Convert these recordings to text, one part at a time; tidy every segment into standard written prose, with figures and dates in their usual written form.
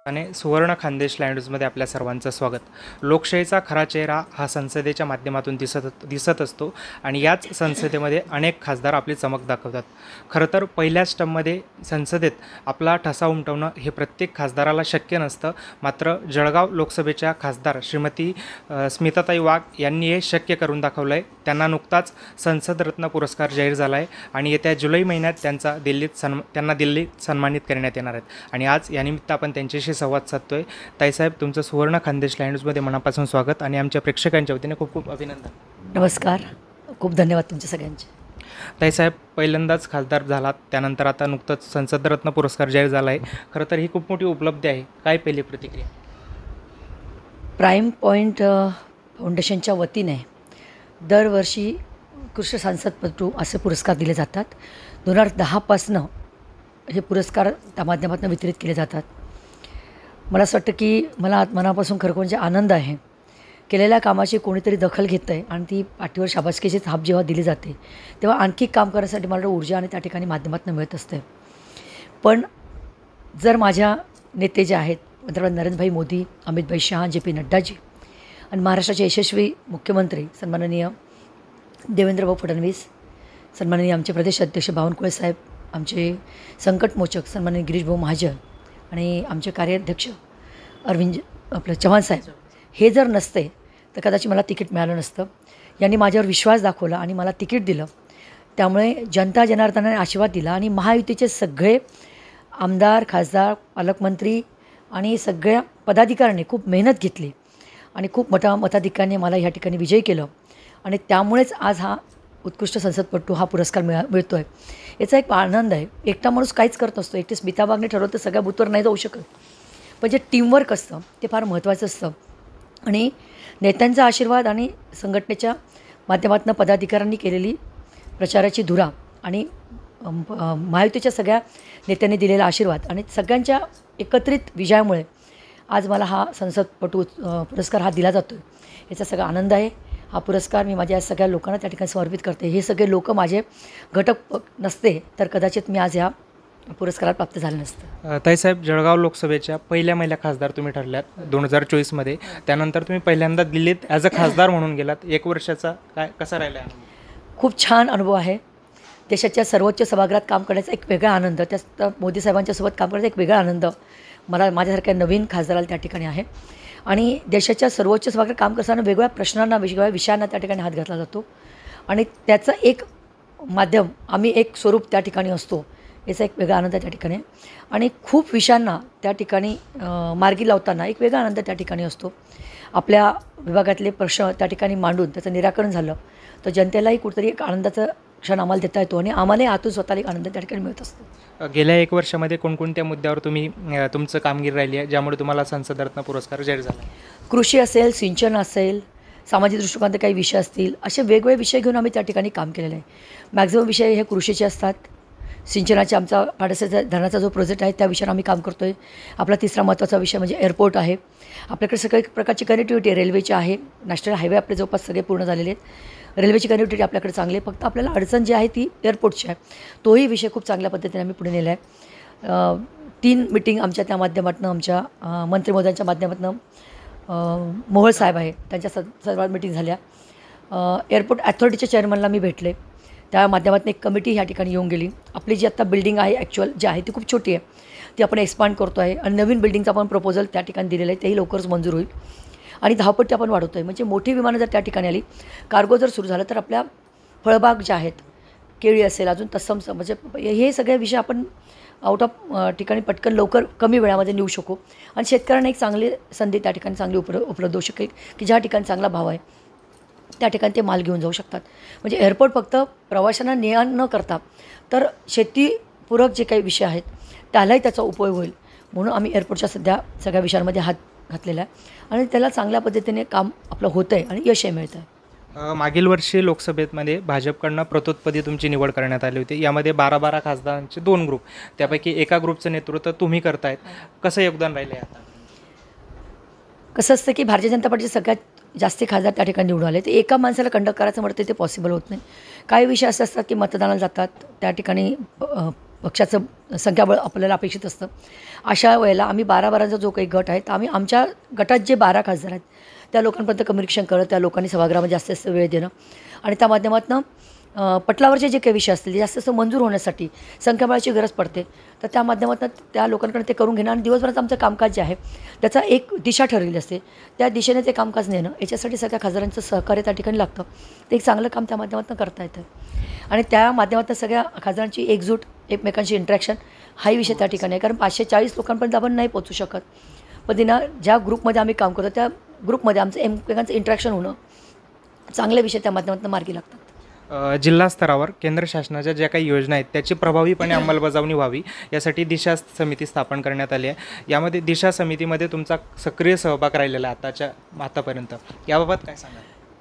आणि सुवर्ण खानदेश लँड्समध्ये आपल्या सर्वांचं स्वागत. लोकशाहीचा खरा चेहरा हा संसदेच्या माध्यमातून दिसत असतो आणि याच संसदेमध्ये अनेक खासदार आपली चमक दाखवतात. खरं तर पहिल्याच टर्ममध्ये संसदेत आपला ठसा उमटवणं हे प्रत्येक खासदाराला शक्य नसतं. मात्र जळगाव लोकसभेच्या खासदार श्रीमती स्मिताताई वाघ यांनी हे शक्य करून दाखवलं आहे. त्यांना नुकताच संसद रत्न पुरस्कार जाहीर झाला आहे आणि येत्या जुलै महिन्यात त्यांना दिल्लीत सन्मानित करण्यात येणार आहेत. आणि आज यानिमित्त आपण त्यांच्याशी संवाद साधतोय. ताईसाहेब, तुमचं सुवर्ण खानदेश लँड्समध्ये मनापासून स्वागत आणि आमच्या प्रेक्षकांच्या वतीने खूप खूप अभिनंदन. नमस्कार, खूप धन्यवाद तुमच्या सगळ्यांचे. ताईसाहेब, पहिल्यांदाच खासदार झालात, त्यानंतर आता नुकतंच संसद रत्न पुरस्कार जाहीर झाला आहे. खरं तर ही खूप मोठी उपलब्धी आहे. काय पहिली प्रतिक्रिया? प्राईम पॉईंट फाउंडेशनच्या वतीने दरवर्षी उत्कृष्ट सांसदपटू असे पुरस्कार दिले जातात. 2010पासनं हे पुरस्कार त्या माध्यमातून वितरित केले जातात. मला असं वाटतं की मला मनापासून खरं म्हणजे आनंद आहे. केलेल्या कामाची कोणीतरी दखल घेतं आहे आणि ती पाठीवर शाबासकीची थाप जेव्हा दिली जाते तेव्हा आणखी काम करण्यासाठी मला ऊर्जा आणि त्या ठिकाणी माध्यमातून मिळत असते. पण जर माझ्या नेते जे आहेत पंतप्रधान नरेंद्रभाई मोदी, अमितभाई शहा, जे पी नड्डाजी आणि महाराष्ट्राचे यशस्वी मुख्यमंत्री सन्माननीय देवेंद्रभाऊ फडणवीस, सन्माननीय आमचे प्रदेश अध्यक्ष बावनकुळे साहेब, आमचे संकटमोचक सन्माननीय गिरीशभाऊ महाजन आणि आमचे कार्याध्यक्ष अरविंद चव्हाण साहेब, हे जर नसते तर कदाचित मला तिकीट मिळालं नसतं. यांनी माझ्यावर विश्वास दाखवला आणि मला तिकीट दिलं. त्यामुळे जनता जनार्दनाने आशीर्वाद दिला आणि महायुतीचे सगळे आमदार, खासदार, पालकमंत्री आणि सगळ्या पदाधिकाऱ्यांनी खूप मेहनत घेतली आणि खूप मोठ्या मताधिक्याने मला ह्या ठिकाणी विजयी केलं आणि त्यामुळेच आज हा उत्कृष्ट संसदपटू हा पुरस्कार मिळतो आहे. याचा एक आनंद आहे. एकटा माणूस काहीच करत नसतो. एकटी स्मिताबागने ठरवतं सगळ्या बूथवर नाही जाऊ शकत. पण जे टीमवर्क असतं ते फार महत्त्वाचं असतं आणि नेत्यांचा आशीर्वाद आणि संघटनेच्या माध्यमातून पदाधिकाऱ्यांनी केलेली प्रचाराची धुरा आणि महायुतीच्या सगळ्या नेत्यांनी दिलेला आशीर्वाद आणि सगळ्यांच्या एकत्रित विजयामुळे आज मला हा संसदपटू पुरस्कार हा दिला जातो. याचा सगळा आनंद आहे. हा पुरस्कार मी माझ्या सगळ्या लोकांना त्या ठिकाणी समर्पित करते. हे सगळे लोक माझे घटक नसते तर कदाचित मी आज ह्या पुरस्कारात प्राप्त झालं नसतं. ताईसाहेब, जळगाव लोकसभेच्या पहिल्या महिला खासदार तुम्ही ठरल्यात 2024मध्ये. त्यानंतर तुम्ही पहिल्यांदा दिल्लीत ॲज अ खासदार म्हणून गेलात. 1 वर्षाचा कसा राहिला? खूप छान अनुभव आहे. देशाच्या सर्वोच्च सभागृहात काम करण्याचा एक वेगळा आनंद, त्या मोदी साहेबांच्या सोबत काम करण्याचा एक वेगळा आनंद मला माझ्यासारख्या नवीन खासदाराला त्या ठिकाणी आहे. आणि देशाच्या सर्वोच्च सभागृहात काम करताना वेगवेगळ्या प्रश्नांना, वेगवेगळ्या विषयांना त्या ठिकाणी हात घातला जातो आणि त्याचं एक माध्यम, आम्ही एक स्वरूप त्या ठिकाणी असतो. याचा एक वेगळा आनंद त्या ठिकाणी आहे आणि खूप विषयांना त्या ठिकाणी मार्गी लावताना एक वेगळा आनंद त्या ठिकाणी असतो. आपल्या विभागातले प्रश्न त्या ठिकाणी मांडून त्याचं निराकरण झालं तर जनतेलाही कुठेतरी एक आनंदाचा क्षण आम्हाला देता येतो आणि आम्हालाही आतून स्वतःला एक आनंद त्या ठिकाणी मिळत असतो. गेल्या 1 वर्षामध्ये कोणकोणत्या मुद्द्यावर तुम्ही तुमचं कामगिरी राहिली आहे ज्यामुळे तुम्हाला संसद रत्न पुरस्कार जाहीर झाला? कृषी असेल, सिंचन असेल, सामाजिक दृष्टिकोनाचे काही विषय असतील, असे वेगवेगळे विषय घेऊन आम्ही त्या ठिकाणी काम केलेलं आहे. मॅक्झिमम विषय हे कृषीचे असतात. सिंचनाचे आमचा पाडसाचा धरणाचा जो प्रोजेक्ट आहे त्या विषयावर आम्ही काम करतो आहे. आपला तिसरा महत्त्वाचा विषय म्हणजे एअरपोर्ट आहे. आपल्याकडे सगळ्या प्रकारची कनेक्टिव्हिटी रेल्वेची आहे. नॅशनल हायवे आपले जवळपास सगळे पूर्ण झालेले आहेत. रेल्वेची कनेक्टिव्हिटी आपल्याकडे चांगली आहे. फक्त आपल्याला अडचण जी आहे ती एअरपोर्टची आहे. तोही विषय खूप चांगल्या पद्धतीने आम्ही पुढे नेला आहे. 3 मिटिंग आमच्या त्या माध्यमातून, आमच्या मंत्री महोदयांच्या माध्यमातून, मोहोळ साहेब आहे त्यांच्या सर्वात मिटिंग झाल्या. एअरपोर्ट अथॉरिटीच्या चेअरमनला मी भेटले. त्या माध्यमातून एक कमिटी ह्या ठिकाणी येऊन गेली. आपली जी आता बिल्डिंग आहे ॲक्च्युअल जी आहे ती खूप छोटी आहे. ती आपण एक्सपांड करतो आहे आणि नवीन बिल्डिंगचा आपण प्रपोजल त्या ठिकाणी दिलेलं आहे. तेही लवकरच मंजूर होईल आणि धावपट्टी आपण वाढवतो आहे. म्हणजे मोठी विमानं जर त्या ठिकाणी आली, कार्गो जर सुरू झालं तर आपल्या फळबाग ज्या आहेत, केळी असेल, अजून तत्सम म्हणजे हे सगळे विषय आपण आउट ऑफ ठिकाणी पटकन लवकर कमी वेळामध्ये नेऊ शकू आणि शेतकऱ्यांना एक चांगली संधी त्या ठिकाणी चांगली उपलब्ध होऊ शकेल की ज्या ठिकाणी चांगला भाव आहे त्या ठिकाणी ते माल घेऊन जाऊ शकतात. म्हणजे एअरपोर्ट फक्त प्रवाशांना ने न करता तर शेतीपूरक जे काही विषय आहेत त्यालाही त्याचा उपयोग होईल म्हणून आम्ही एअरपोर्टच्या सगळ्या विषयांमध्ये हात घातलेला आहे आणि त्याला चांगल्या पद्धतीने काम आपलं होतं आहे आणि यशही मिळतं आहे. मागील वर्षी लोकसभेमध्ये भाजपकडनं प्रतोत्पदी तुमची निवड करण्यात आली होती. यामध्ये 12 खासदारांचे 2 ग्रुप, त्यापैकी एका ग्रुपचं नेतृत्व तुम्ही करतायत. कसं योगदान राहिलं आहे? आता कसं असतं की भारतीय जनता पार्टीचे सगळ्यात जास्ती खासदार त्या ठिकाणी निवडून आले. तर एका माणसाला कंडक्ट करायचं म्हटलं ते पॉसिबल होत नाही. काही विषय असे असतात की मतदानाला जातात त्या ठिकाणी पक्षाचं संख्याबळ आपल्याला अपेक्षित असतं. अशा वेळेला आम्ही 12-12चा जो काही गट आहे तर आम्ही आमच्या गटात जे 12 खासदार आहेत त्या लोकांपर्यंत कम्युनिकेशन करत त्या लोकांनी सभागृहामध्ये जास्त वेळ देणं आणि त्या माध्यमातून पटलावरचे जे काही विषय असतील जास्त मंजूर होण्यासाठी संख्याबळाची गरज पडते तर त्या माध्यमातून त्या लोकांकडे ते करून घेणं आणि दिवसभराचं आमचं कामकाज जे आहे त्याचा एक दिशा ठरलेली असते त्या दिशेने ते कामकाज नेणं याच्यासाठी सगळ्या खासदारांचं सहकार्य त्या ठिकाणी लागतं. ते एक चांगलं काम त्या माध्यमातून करता येतं आणि त्या माध्यमातून सगळ्या खासदारांची एकजूट एकमेकांशी इंटरॅक्शन हाही विषय त्या ठिकाणी आहे. कारण 540 लोकांपर्यंत आपण नाही पोचू शकत पण तिनं ज्या ग्रुपमध्ये आम्ही काम करतो त्या ग्रुपमध्ये आमचं एकमेकांचं इंटरॅक्शन होणं चांगले विषय त्या माध्यमातून मार्गी लागतात. जिल्हा स्तरावर केंद्र शासनाच्या ज्या काही योजना आहेत त्याची प्रभावीपणे अंमलबजावणी व्हावी यासाठी दिशा समिती स्थापन करण्यात आली आहे. यामध्ये दिशा समितीमध्ये तुमचा सक्रिय सहभाग राहिलेला आहे आतापर्यंत, याबाबत काय सांगा?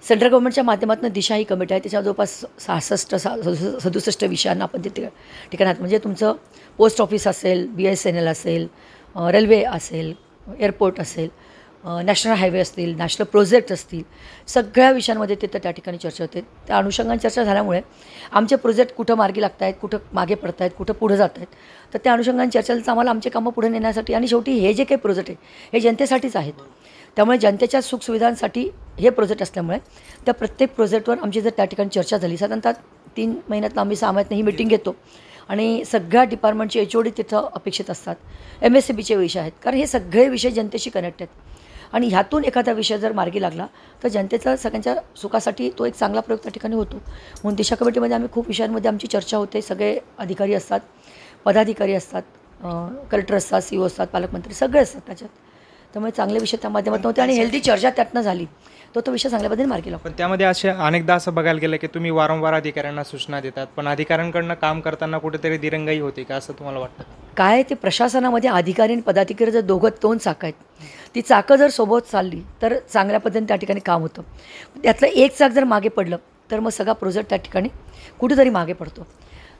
सेंट्रल गव्हर्नमेंटच्या माध्यमातून दिशा ही कमिटी आहे त्याच्या जवळपास 67 विषयांना आपण ते ठिकाणात म्हणजे तुमचं पोस्ट ऑफिस असेल, BSNL असेल, रेल्वे असेल, एअरपोर्ट असेल, नॅशनल हायवे असतील, नॅशनल प्रोजेक्ट असतील, सगळ्या विषयांमध्ये तिथं त्या ठिकाणी चर्चा होते. त्या अनुषंगाने चर्चा झाल्यामुळे आमचे प्रोजेक्ट कुठं मार्गी लागत आहेत, कुठं मागे पडत आहेत, कुठं पुढं जात आहेत तर त्या अनुषंगाने चर्चा झाली तर आम्हाला आमचे कामं पुढे नेण्यासाठी आणि शेवटी हे जे काही प्रोजेक्ट आहे हे जनतेसाठीच आहेत त्यामुळे जनतेच्या सुखसुविधांसाठी हे प्रोजेक्ट असल्यामुळे त्या प्रत्येक प्रोजेक्टवर आमची जर त्या ठिकाणी चर्चा झाली साधारणतः 3 महिन्यातनं आम्ही 6 महिन्यातनं ही मीटिंग घेतो आणि सगळ्या डिपार्टमेंटचे HOD तिथं अपेक्षित असतात. MSCBचे विषय आहेत कारण हे सगळे विषय जनतेशी कनेक्ट आहेत आणि ह्यातून एखादा विषय जर मार्गी लागला तर जनतेचा सगळ्यांच्या सुखासाठी तो एक चांगला प्रयोग त्या ठिकाणी होतो. म्हणून दिशा कमिटीमध्ये आम्ही खूप विषयांमध्ये आमची चर्चा होते. सगळे अधिकारी असतात, पदाधिकारी असतात, कलेक्टर असतात, CO असतात, पालकमंत्री सगळे असतात त्याच्यात. त्यामुळे चांगले विषय त्या माध्यमातून होते आणि हेल्दी चर्चा त्यातनं झाली तो विषय चांगल्या पद्धतीने मार्गी लागतो. पण त्यामध्ये असे अनेकदा असं बघायला गेलं की तुम्ही वारंवार अधिकाऱ्यांना सूचना देतात पण अधिकाऱ्यांकडनं काम करताना कुठेतरी दिरंगाई होते का असं तुम्हाला वाटतं? काय ते प्रशासनामध्ये अधिकारी आणि पदाधिकारी जर दोन चाकं आहेत ती चाकं जर सोबत चालली तर चांगल्या पद्धतीने त्या ठिकाणी काम होतं. त्यातलं एक चाक जर मागे पडलं तर मग सगळा प्रोजेक्ट त्या ठिकाणी कुठेतरी मागे पडतो.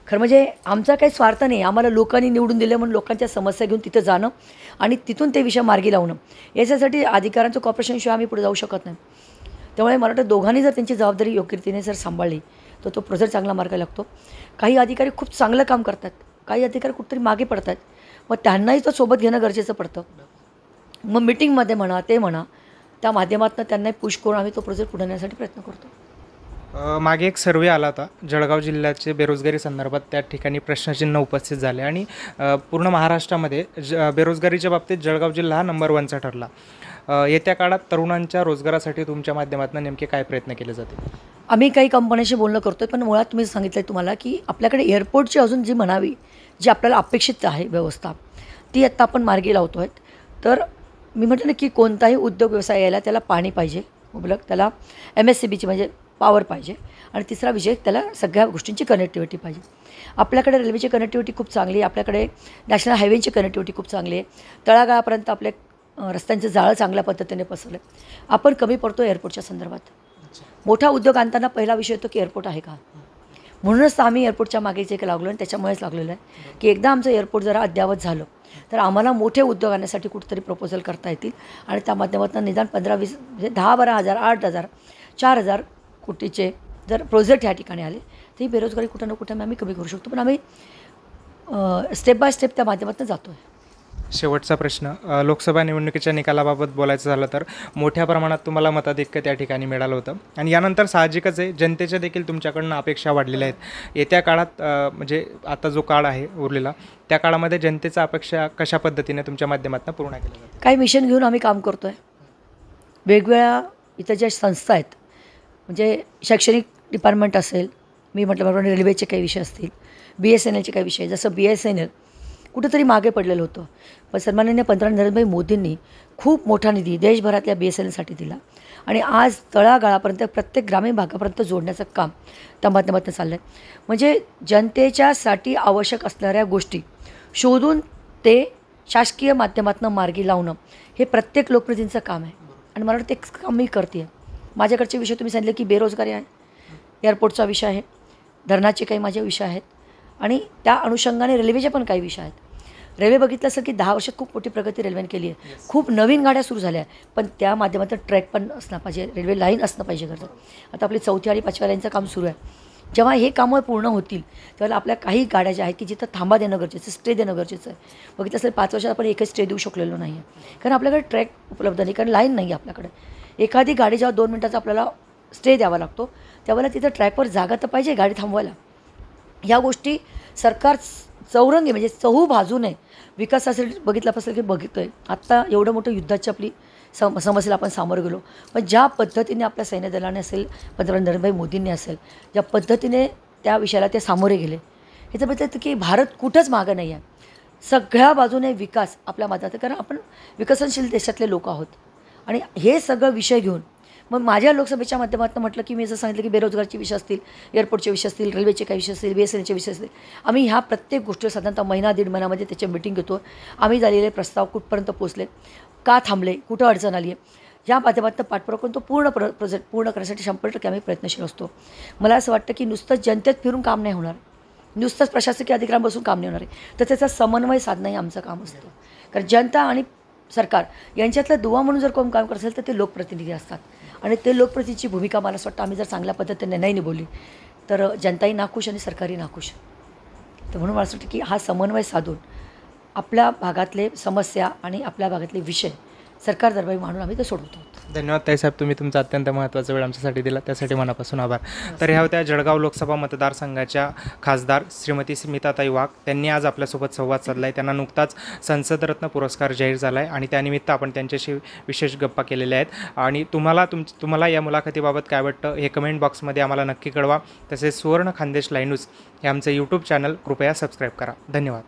खरं म्हणजे आमचा काही स्वार्थ नाही. आम्हाला लोकांनी निवडून दिले म्हणून लोकांच्या समस्या घेऊन तिथं जाणं आणि तिथून ते विषय मार्गी लावणं याच्यासाठी अधिकाऱ्यांचं कॉर्पोरेशनशिवाय आम्ही पुढे जाऊ शकत नाही. त्यामुळे मला वाटतं दोघांनी जर त्यांची जबाबदारी योग्य रीतीने जर सांभाळली तर तो प्रोजेक्ट चांगला मार्गी लागतो. काही अधिकारी खूप चांगलं काम करतात, काही अधिकारी कुठेतरी मागे पडतात मग त्यांनाही तो सोबत घेणं गरजेचं पडतं. मग मिटिंगमध्ये म्हणा ते म्हणा त्या माध्यमातून त्यांनाही पुश करून आम्ही तो प्रोजेक्ट पुढे नेण्यासाठी प्रयत्न करतो. मागे एक सर्वे आला होता जळगाव जिल्ह्याचे बेरोजगारी संदर्भात, त्या ठिकाणी प्रश्नचिन्ह उपस्थित झाले आणि पूर्ण महाराष्ट्रामध्ये बेरोजगारीच्या बाबतीत जळगाव जिल्हा नंबर 1चा ठरला. येत्या काळात तरुणांच्या रोजगारासाठी तुमच्या माध्यमातून नेमके काय प्रयत्न केले जातील? आम्ही काही कंपन्यांशी बोलणं करतो आहे पण मुळात तुम्ही सांगितलं आहे तुम्हाला की आपल्याकडे एअरपोर्टची अजून जी म्हणावी जी आपल्याला अपेक्षित आहे व्यवस्था ती आत्ता आपण मार्गी लावतो आहेत. तर मी म्हटलं ना की कोणताही उद्योग व्यवसाय यायला त्याला पाणी पाहिजे मुबलक, त्याला MSCBची म्हणजे पॉवर पाहिजे आणि तिसरा विषय त्याला सगळ्या गोष्टींची कनेक्टिव्हिटी पाहिजे. आपल्याकडे रेल्वेची कनेक्टिव्हिटी खूप चांगली आहे, आपल्याकडे नॅशनल हायवेची कनेक्टिव्हिटी खूप चांगली आहे, तळागाळापर्यंत आपले रस्त्यांचं जाळं चांगल्या पद्धतीने पसरलं आहे. आपण कमी पडतो एअरपोर्टच्या संदर्भात. मोठा उद्योग आणताना पहिला विषय येतो की एअरपोर्ट आहे का, म्हणूनच तर आम्ही एअरपोर्टच्या मागे जे काही लागलो आणि त्याच्यामुळेच लागलेलं आहे की एकदा आमचं एअरपोर्ट जरा अद्ययावत झालं तर आम्हाला मोठे उद्योग आणण्यासाठी कुठेतरी प्रपोजल करता येतील आणि त्या माध्यमातून निदान 15-20 म्हणजे 10-12 हजार 8,000 4,000 कोटीचे जर प्रोजेक्ट ह्या ठिकाणी आले तर ही बेरोजगारी कुठं ना कुठं आम्ही कमी करू शकतो. पण आम्ही स्टेप बाय स्टेप त्या माध्यमातून जातो आहे. शेवटचा प्रश्न, लोकसभा निवडणुकीच्या निकालाबाबत बोलायचं झालं तर मोठ्या प्रमाणात तुम्हाला मताधिक्य त्या ठिकाणी मिळालं होतं आणि यानंतर साहजिकच आहे जनतेच्या देखील तुमच्याकडनं अपेक्षा वाढलेल्या आहेत. येत्या काळात म्हणजे आता जो काळ आहे उरलेला त्या काळामध्ये जनतेचा अपेक्षा कशा पद्धतीने तुमच्या माध्यमातून पूर्ण केल्या जातात? काही मिशन घेऊन आम्ही काम करतो आहे. वेगवेगळ्या इथं ज्या संस्था आहेत म्हणजे शैक्षणिक डिपार्टमेंट असेल, मी म्हटल्याप्रमाणे रेल्वेचे काही विषय असतील, BSNLचे काही विषय, जसं BSNL कुठेतरी मागे पडलेलं होतं पण सन्माननीय पंतप्रधान नरेंद्रभाई मोदींनी खूप मोठा निधी देशभरातल्या BSNLसाठी दिला आणि आज तळागाळापर्यंत प्रत्येक ग्रामीण भागापर्यंत जोडण्याचं काम त्या माध्यमातून चाललं आहे. म्हणजे जनतेच्यासाठी आवश्यक असणाऱ्या गोष्टी शोधून ते शासकीय माध्यमातून मार्गी लावणं हे प्रत्येक लोकप्रतिनिधींचं काम आहे आणि मला वाटतं ते काम मी करते आहे. माझ्याकडचे विषय तुम्ही सांगितले की बेरोजगारी आहे, एअरपोर्टचा विषय आहे, धरणाचे काही माझे विषय आहेत आणि त्या अनुषंगाने रेल्वेचे पण काही विषय आहेत. रेल्वे बघितलं असेल की 10 वर्षात खूप मोठी प्रगती रेल्वेने केली आहे. खूप नवीन गाड्या सुरू झाल्या पण त्या माध्यमातून ट्रॅक पण असणं पाहिजे, रेल्वे लाईन असणं पाहिजे. गरज आता आपली 4थी आणि 5व्या लाईनचं काम सुरू आहे. जेव्हा हे कामं पूर्ण होतील तेव्हा आपल्या काही गाड्या ज्या आहेत की जिथं थांबा देणं गरजेचं आहे, स्टे देणं गरजेचं आहे. बघितलं असेल 5 वर्षात आपण एकच स्टे देऊ शकलेलो नाही आहे, कारण आपल्याकडे ट्रॅक उपलब्ध नाही, कारण लाईन नाही आहे आपल्याकडे. एखादी गाडी जेव्हा 2 मिनटाचा आपल्याला स्टे द्यावा लागतो त्यावेळेला तिथं ट्रॅकवर जागा तर पाहिजे गाडी थांबवायला. ह्या गोष्टी सरकार चौरंगी म्हणजे चहू बाजूने विकासासाठी बघितलं असेल की बघितलं आहे. आत्ता एवढं मोठं युद्धाची आपली समस्येला आपण सामोरं गेलो, पण ज्या पद्धतीने आपल्या सैन्य दलाने असेल, पंतप्रधान नरेंद्रभाई मोदींनी असेल, ज्या पद्धतीने त्या विषयाला ते सामोरे गेले, ह्याचं म्हणजे की भारत कुठंच मागं नाही आहे. सगळ्या बाजूने विकास आपल्या मतात आहे, कारण आपण विकसनशील देशातले लोक आहोत. आणि हे सगळं विषय घेऊन मग माझ्या लोकसभेच्या माध्यमातून म्हटलं की मी जसं सांगितलं की बेरोजगारचे विषय असतील, एअरपोर्टचे विषय असतील, रेल्वेचे काही विषय असतील, BSNLचे विषय असतील, आम्ही ह्या प्रत्येक गोष्टीवर साधारणतः महिना दीड महिन्यामध्ये त्याच्या मीटिंग घेतो. आम्ही झालेले प्रस्ताव कुठपर्यंत पोचले, का थांबले, कुठं अडचण आली आहे, या माध्यमातून पाठपुरावा करून तो प्रोजेक्ट पूर्ण करण्यासाठी 100% आम्ही प्रयत्नशील असतो. मला असं वाटतं की नुसतं जनतेत फिरून काम नाही होणार, नुसतंच प्रशासकीय अधिकाऱ्यांना बसून काम नाही होणार आहे, तर त्याचा समन्वय साधणं हे आमचं काम असतं. कारण जनता आणि सरकार यांच्यातलं दुवा म्हणून जर कोण काम करत असेल तर ते लोकप्रतिनिधी असतात. आणि ते लोकप्रतिनिधीची भूमिका मला असं वाटतं आम्ही जर चांगल्या पद्धतीने नाही निभवली तर जनताही नाखुश आणि सरकारही नाखुश. तर म्हणून मला असं वाटतं की हा समन्वय साधून आपल्या भागातले समस्या आणि आपल्या भागातले विषय सरकार दरबारी मांडून आम्ही ते सोडवतो. धन्यवाद ताईसाहेब, तुम्ही तुमचा अत्यंत महत्त्वाचा वेळ आमच्यासाठी दिला, त्यासाठी मनापासून आभार. तर ह्या होत्या जळगाव लोकसभा मतदारसंघाच्या खासदार श्रीमती स्मिताताई वाघ. त्यांनी आज आपल्यासोबत संवाद साधला आहे. त्यांना नुकताच संसदरत्न पुरस्कार जाहीर झाला आहे आणि त्यानिमित्त आपण त्यांच्याशी विशेष गप्पा केलेल्या आहेत. आणि तुम्हाला या मुलाखतीबाबत काय वाटतं हे कमेंट बॉक्समध्ये आम्हाला नक्की कळवा. तसेच सुवर्ण खानदेश लाईव्ह न्यूज हे आमचं यूट्यूब चॅनल कृपया सबस्क्राईब करा. धन्यवाद.